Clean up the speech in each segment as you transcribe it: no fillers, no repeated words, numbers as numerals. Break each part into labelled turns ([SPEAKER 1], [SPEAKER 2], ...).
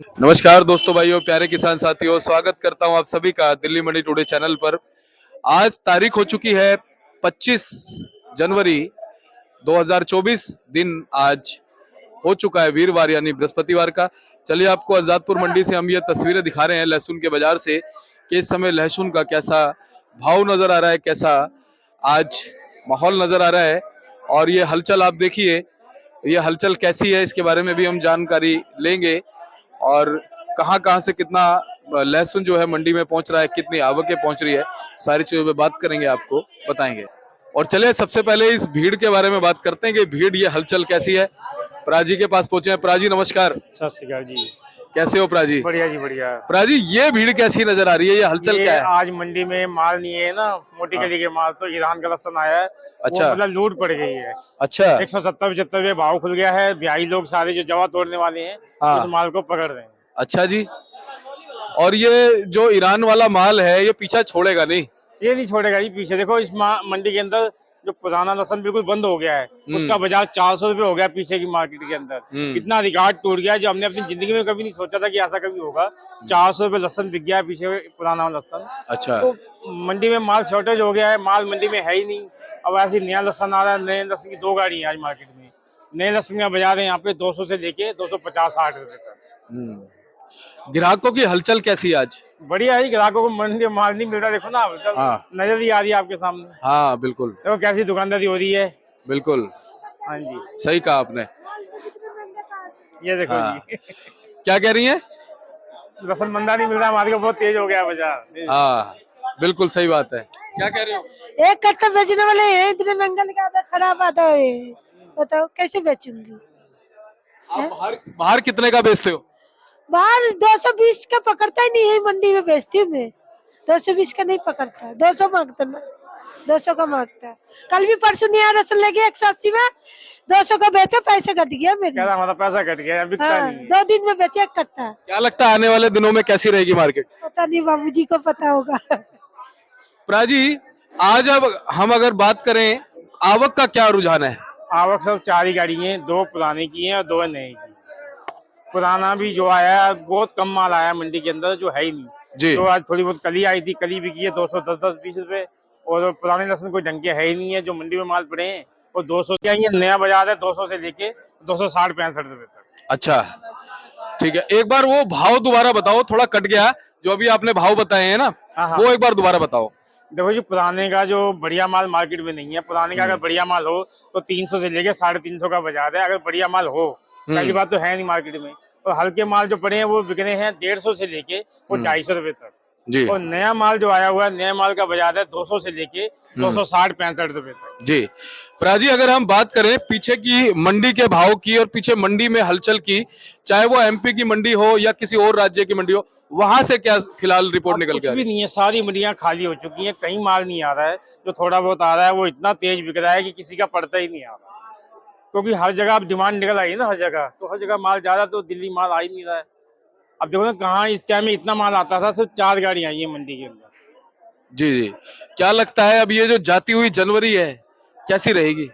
[SPEAKER 1] नमस्कार दोस्तों, भाइयों, प्यारे किसान साथियों, स्वागत करता हूं आप सभी का दिल्ली मंडी टुडे चैनल पर। आज तारीख हो चुकी है 25 जनवरी 2024। दिन आज हो चुका है वीरवार यानी बृहस्पतिवार का। चलिए आपको आजादपुर मंडी से हम ये तस्वीरें दिखा रहे हैं लहसुन के बाजार से कि इस समय लहसुन का कैसा भाव नजर आ रहा है, कैसा आज माहौल नजर आ रहा है। और ये हलचल आप देखिए, ये हलचल कैसी है इसके बारे में भी हम जानकारी लेंगे। और कहां कहां से कितना लहसुन जो है मंडी में पहुंच रहा है, कितनी आवकें पहुंच रही है, सारी चीजों पे बात करेंगे, आपको बताएंगे। और चलिए सबसे पहले इस भीड़ के बारे में बात करते हैं कि भीड़, ये हलचल कैसी है। प्राजी के पास पहुंचे हैं। प्राजी नमस्कार।
[SPEAKER 2] सत श्री अकाल जी।
[SPEAKER 1] कैसे हो प्राजी?
[SPEAKER 2] बढ़िया जी बढ़िया।
[SPEAKER 1] प्राजी, ये भीड़ कैसी नजर आ रही है, ये हलचल क्या है?
[SPEAKER 2] आज मंडी में माल नहीं है ना, मोटी गली के माल, तो ईरान का लहसुन आया है।
[SPEAKER 1] अच्छा।
[SPEAKER 2] वो मतलब लूट पड़ गई है।
[SPEAKER 1] अच्छा।
[SPEAKER 2] 170-75 भाव खुल गया है। बिहारी लोग सारे जो जवा तोड़ने वाले हैं उस माल को पकड़ रहे हैं।
[SPEAKER 1] अच्छा जी। और ये जो ईरान वाला माल है, ये पीछा छोड़ेगा नहीं?
[SPEAKER 2] ये नहीं छोड़ेगा जी पीछे। देखो इस मंडी के अंदर जो पुराना लहसुन बिल्कुल बंद हो गया है, उसका बाजार 400 रुपए हो गया पीछे की मार्केट के अंदर। कितना रिकॉर्ड टूट गया, जो हमने अपनी जिंदगी में कभी नहीं सोचा था कि ऐसा कभी होगा। 400 रुपए लहसुन बिक गया है पीछे, पुराना लहसुन।
[SPEAKER 1] अच्छा।
[SPEAKER 2] तो मंडी में माल शॉर्टेज हो गया है, माल मंडी में है ही नहीं। अब ऐसे नया लहसुन आ रहा है। नए लहसुन की 2 गाड़ी है आज मार्केट में। नए लहसुन का बाजार है यहाँ पे 200 से लेके 250-60 रुपए तक।
[SPEAKER 1] ग्राहकों की हलचल कैसी है आज?
[SPEAKER 2] बढ़िया है। ग्राहकों को मंडी में माल नहीं मिल रहा, देखो ना,
[SPEAKER 1] हाँ।
[SPEAKER 2] नजर ही आ रही है आपके सामने।
[SPEAKER 1] हाँ बिल्कुल।
[SPEAKER 2] देखो कैसी दुकानदारी हो रही है।
[SPEAKER 1] बिल्कुल
[SPEAKER 2] हाँ जी,
[SPEAKER 1] सही कहा आपने।
[SPEAKER 2] ये देखो
[SPEAKER 1] हाँ।
[SPEAKER 2] जी।
[SPEAKER 1] क्या कह रही हैं?
[SPEAKER 2] लहसुन मंदा नहीं मिल रहा, हमारे को बहुत तेज हो गया बाजार।
[SPEAKER 1] हाँ बिल्कुल सही बात है। क्या कह रहे हो?
[SPEAKER 3] एक कट्टा बेचने वाले हैं, इतने महंगा निकालता, खराब आता है। बताओ कैसे बेचूंगी?
[SPEAKER 1] आप बाहर कितने का बेचते हो?
[SPEAKER 3] बाहर 220 का पकड़ता ही नहीं है, मंडी में बेचती हूँ मैं। 220 का नहीं पकड़ता, 200 मांगता ना, 200 का मांगता। कल भी परसों नहीं आया, रसल लेके 180 में 200 का बेचा, पैसे घट गया मेरे।
[SPEAKER 2] हमारा पैसा घट गया, बिकता
[SPEAKER 3] हाँ,
[SPEAKER 2] नहीं है।
[SPEAKER 3] 2 दिन में बेचे 1 कट्टा।
[SPEAKER 1] क्या लगता है आने वाले दिनों में कैसी रहेगी मार्केट?
[SPEAKER 3] पता नहीं, बाबूजी को पता होगा।
[SPEAKER 1] प्राजी, आज अब हम अगर बात करें, आवक का क्या रुझान है?
[SPEAKER 2] आवक सब 4 ही गाड़ी है, 2 पुराने की हैं और 2 नए की। पुराना भी जो आया है बहुत कम माल आया मंडी के अंदर, जो है ही नहीं जी। तो आज थोड़ी बहुत कली आई थी, कली बिकी है 210-20 रुपए। और पुराने लहसुन कोई ढंग के है ही नहीं है, जो मंडी में माल पड़े हैं वो 200 के। ये नया बाजार है 200 से लेके 260-65 रुपए तक।
[SPEAKER 1] अच्छा ठीक है, एक बार वो भाव दोबारा बताओ, थोड़ा कट गया जो अभी आपने भाव बताए हैं ना, वो एक बार दोबारा बताओ।
[SPEAKER 2] देखो जी, पुराने का जो बढ़िया माल मार्केट में नहीं है। पुराने का अगर बढ़िया माल हो तो 300 से लेके 350 का बाजार है, अगर बढ़िया माल हो। पहली बात तो है नहीं मार्केट में। और हल्के माल जो पड़े हैं वो बिक रहे हैं 150 से लेके वो 250 रुपए तक जी। और नया माल जो आया हुआ है, नया माल का बाजार है 200 से लेके 260-65 रुपए तक
[SPEAKER 1] जी। प्राजी, अगर हम बात करें पीछे की मंडी के भाव की और पीछे मंडी में हलचल की, चाहे वो एमपी की मंडी हो या किसी और राज्य की मंडी हो, वहां से क्या फिलहाल रिपोर्ट निकल के आ रही है?
[SPEAKER 2] कुछ भी नहीं है, सारी मंडियां खाली हो चुकी हैं, कहीं माल नहीं आ रहा है। जो थोड़ा बहुत आ रहा है वो इतना तेज बिक रहा है कि किसी का पड़ता ही नहीं आ रहा, क्योंकि हर जगह अब डिमांड निकल आई है ना। हर जगह तो हर जगह माल जा रहा है, तो दिल्ली माल आ ही नहीं रहा है। अब देखो ना, कहाँ इस टाइम में इतना माल आता था, सिर्फ 4 गाड़ी आई है मंडी के अंदर।
[SPEAKER 1] जी जी। क्या लगता है अब ये जो जाती हुई जनवरी है कैसी रहेगी?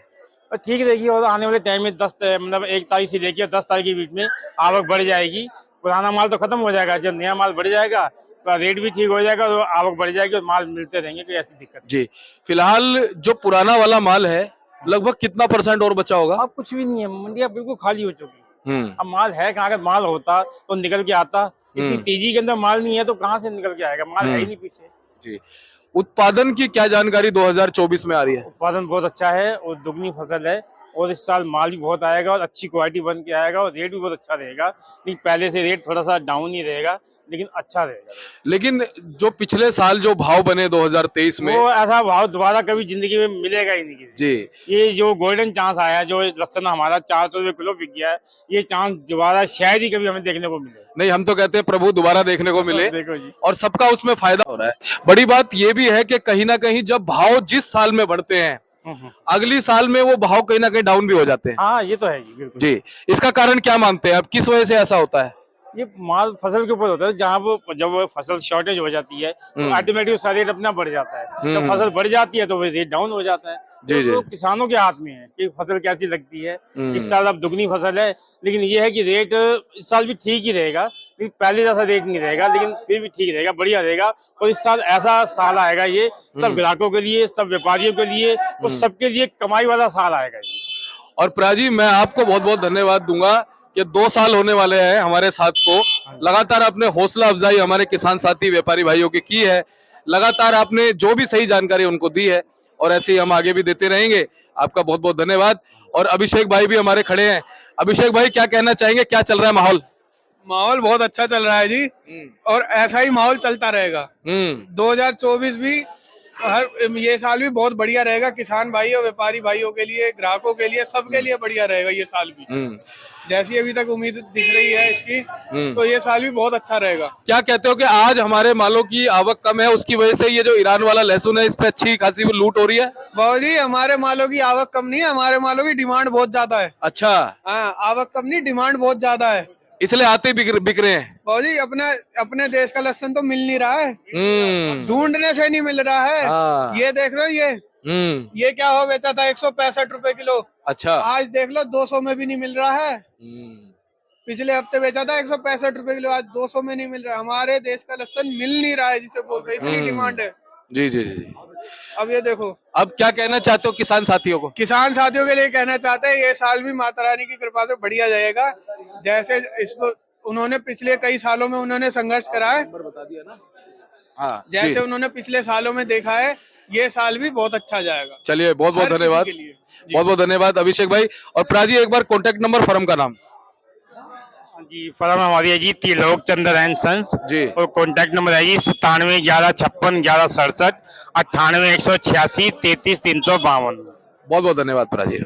[SPEAKER 2] और ठीक रहेगी, और आने वाले टाइम में 10 मतलब 1 तारीख से लेकर 10 तारीख के बीच में आवक बढ़ जाएगी। पुराना माल तो खत्म हो जाएगा, जब नया माल बढ़ जाएगा तो रेट भी ठीक हो जाएगा, तो आवक बढ़ जाएगी और माल मिलते रहेंगे, कोई ऐसी दिक्कत
[SPEAKER 1] जी। फिलहाल जो पुराना वाला माल है, लगभग कितना % और बचा होगा?
[SPEAKER 2] अब कुछ भी नहीं है, मंडियां बिल्कुल खाली हो चुकी है। अब माल है कहाँ? अगर माल होता तो निकल के आता। इतनी तेजी के अंदर माल नहीं है तो कहाँ से निकल के आएगा? माल है ही नहीं पीछे
[SPEAKER 1] जी। उत्पादन की क्या जानकारी 2024 में आ रही है?
[SPEAKER 2] उत्पादन बहुत अच्छा है और दुगनी फसल है, और इस साल माल भी बहुत आएगा और अच्छी क्वालिटी बन के आएगा, और रेट भी बहुत अच्छा रहेगा। लेकिन पहले से रेट थोड़ा सा डाउन ही रहेगा, लेकिन अच्छा रहेगा।
[SPEAKER 1] लेकिन जो पिछले साल जो भाव बने 2023 में,
[SPEAKER 2] वो ऐसा भाव दोबारा कभी जिंदगी में मिलेगा ही नहीं किसी
[SPEAKER 1] जी।
[SPEAKER 2] ये जो गोल्डन चांस आया, जो लहसुन हमारा 400 रुपए किलो बिक गया है, ये चांस दोबारा शायद ही कभी हमें देखने को मिले।
[SPEAKER 1] नहीं, हम तो कहते हैं प्रभु दोबारा देखने को मिले।
[SPEAKER 2] देखो जी,
[SPEAKER 1] और सबका उसमें फायदा हो रहा है। बड़ी बात ये भी है कि कहीं ना कहीं जब भाव जिस साल में बढ़ते हैं, अगली साल में वो भाव कहीं ना कहीं डाउन भी हो जाते हैं।
[SPEAKER 2] हाँ ये तो है जी, बिल्कुल
[SPEAKER 1] जी। इसका कारण क्या मानते हैं आप, किस वजह से ऐसा होता है?
[SPEAKER 2] ये माल फसल के ऊपर होता है। जहाँ वो जब वो फसल शॉर्टेज हो जाती है तो ऑटोमेटिक उसका रेट अपना बढ़ जाता है। जब फसल बढ़ जाती है तो वो रेट डाउन हो जाता है।
[SPEAKER 1] जी,
[SPEAKER 2] तो किसानों के हाथ में है कि फसल कैसी लगती है। इस साल अब दुगनी फसल है, लेकिन ये है कि रेट इस साल भी ठीक ही रहेगा, फिर पहले जैसा रेट नहीं रहेगा, लेकिन फिर भी ठीक रहेगा, बढ़िया रहेगा। और इस साल ऐसा साल आएगा ये सब ग्राहकों के लिए, सब व्यापारियों के लिए और सबके लिए कमाई वाला साल आएगा ये।
[SPEAKER 1] और प्राजी मैं आपको बहुत बहुत धन्यवाद दूंगा कि 2 साल होने वाले हैं हमारे साथ को, लगातार आपने हौसला अफजाई हमारे किसान साथी व्यापारी भाइयों की की है, लगातार आपने जो भी सही जानकारी उनको दी है और ऐसे ही हम आगे भी देते रहेंगे। आपका बहुत बहुत धन्यवाद। और अभिषेक भाई भी हमारे खड़े हैं। अभिषेक भाई क्या कहना चाहेंगे, क्या चल रहा है माहौल?
[SPEAKER 4] माहौल बहुत अच्छा चल रहा है जी, और ऐसा ही माहौल चलता रहेगा। 2024 भी ये साल भी बहुत बढ़िया रहेगा, किसान भाई और व्यापारी भाइयों के लिए, ग्राहकों के लिए, सबके लिए बढ़िया रहेगा ये साल भी। जैसी अभी तक उम्मीद दिख रही है इसकी, तो ये साल भी बहुत अच्छा रहेगा।
[SPEAKER 1] क्या कहते हो कि आज हमारे मालों की आवक कम है, उसकी वजह से ये जो ईरान वाला लहसुन है इस पे अच्छी खासी लूट हो रही है?
[SPEAKER 4] बाबू जी हमारे मालों की आवक कम नहीं है, हमारे मालों की डिमांड बहुत ज्यादा है।
[SPEAKER 1] अच्छा।
[SPEAKER 4] हाँ, आवक कम नहीं, डिमांड बहुत ज्यादा है,
[SPEAKER 1] इसलिए आते बिक रहे हैं।
[SPEAKER 4] बाबू जी अपने देश का लहसुन तो मिल नहीं रहा है, ढूंढने से नहीं मिल रहा है। ये देख रहे हो, ये क्या हो बेचा था 165 रुपए किलो। अच्छा, आज देख लो 200 में भी नहीं मिल रहा है। पिछले हफ्ते बेचा था 165 रुपए किलो, आज 200 में नहीं मिल रहा। हमारे देश का लहसुन मिल नहीं रहा है, जिसे बोलते हैं, इतनी डिमांड है।
[SPEAKER 1] जी जी जी।
[SPEAKER 4] अब ये देखो,
[SPEAKER 1] अब क्या कहना चाहते हो किसान साथियों को?
[SPEAKER 4] किसान साथियों के लिए कहना चाहते हैं ये साल भी माता रानी की कृपा से बढ़िया जाएगा। जैसे इसको उन्होंने पिछले कई सालों में उन्होंने संघर्ष करा है,
[SPEAKER 1] बता दिया ना। हाँ,
[SPEAKER 4] जैसे उन्होंने पिछले सालों में देखा है, ये साल भी बहुत अच्छा जाएगा।
[SPEAKER 1] चलिए बहुत बहुत धन्यवाद, बहुत बहुत धन्यवाद अभिषेक भाई। और प्राजी एक बार कॉन्टेक्ट नंबर, फर्म का नाम?
[SPEAKER 2] जी, फर्म हमारी है जी त्रिलोक चंद्र एंड सन्स जी, और कॉन्टैक्ट नंबर है जी 97 11 56 11 67 98 186 33 352।
[SPEAKER 1] बहुत बहुत धन्यवाद प्राजी।